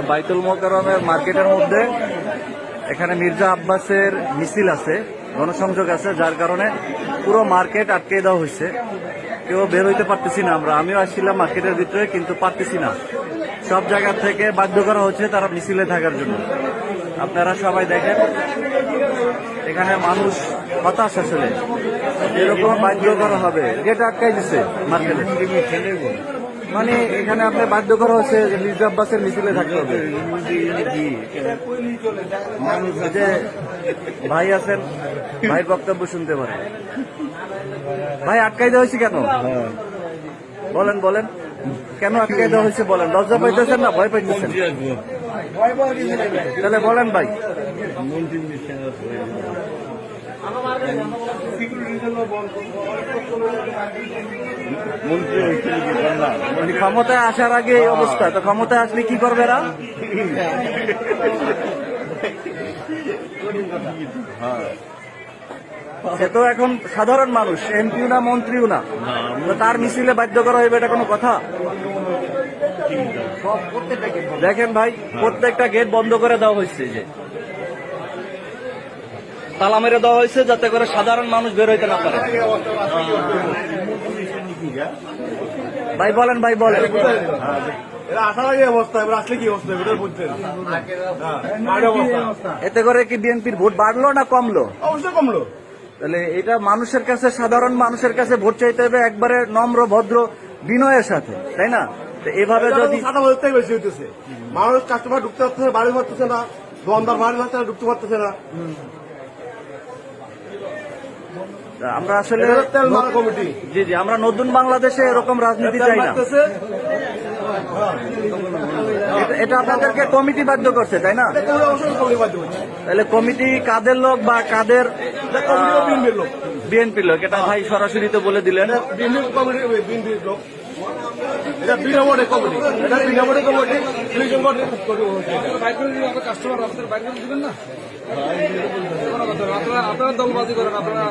বাইতুল মোকাররমের মার্কেটের মধ্যে এখানে মির্জা আব্বাসের মিছিল আছে, গণসংযোগ আছে, যার কারণে পুরো মার্কেট আটকে দেওয়া হয়েছে। কেউ বের হইতে পারতেছি না। আমিও আসছিলাম মার্কেটের ভিতরে, কিন্তু পারতেছি না। সব জায়গা থেকে বাধ্য করা হচ্ছে তারা মিছিলে থাকার জন্য। আপনারা সবাই দেখেন, এখানে মানুষ হতাশ আসলে। এরকম বাধ্য করা হবে, গেট আটকাই দিচ্ছে মার্কেটে। মানে এখানে আপনার বাধ্য করা হচ্ছে যে মির্জা আব্বাসের মিছিলে থাকতে হবে। যে ভাই আছেন, ভাই বক্তব্য শুনতে পারেন। ভাই আটকাই দেওয়া হয়েছে কেন? বলেন বলেন, কেন আটকাই দেওয়া হয়েছে বলেন। লজ্জা পাইতেছেন না ভয় পাইতেছেন? তাহলে বলেন ভাই। ক্ষমতায় আসার আগে এই অবস্থা, তো ক্ষমতায় আসলে কি করবে এরা? সে তো এখন সাধারণ মানুষ, এমপিও না মন্ত্রীও না, তার মিছিলে বাধ্য করা হইবে, এটা কোনো কথা? দেখেন ভাই, প্রত্যেকটা গেট বন্ধ করে দেওয়া হয়েছে, যে তালা মেরে দেওয়া হয়েছে যাতে করে সাধারণ মানুষ বের হইতে না পারে। ভাই বলেন, ভাই বলেন। এতে করে কি বিএনপির ভোট বাড়লো না কমলো? অবশ্যই কমলো। তাহলে এটা মানুষের কাছে, সাধারণ মানুষের কাছে ভোট চাইতে হবে একবারে নম্র ভদ্র বিনয়ের সাথে, তাই না? এভাবে যদি বেশি হইতেছে, মানুষ কাস্টমার ঢুকতে পারতেছে, বাড়ি পারতেছে না, দোকানদার বাড়ি ঢুকতে পারতেছে না। আমরা আসলে জি জি আমরা নতুন বাংলাদেশে এরকম রাজনীতি চাই না। এটা আপনাদেরকে কমিটি বাধ্য করছে, তাই না? তাহলে কমিটি কাদের লোক বা কাদের? বিএনপির লোক। এটা ভাই সরাসরি তো বলে দিলেন। আপনারা দলবাজি করেন, আপনারা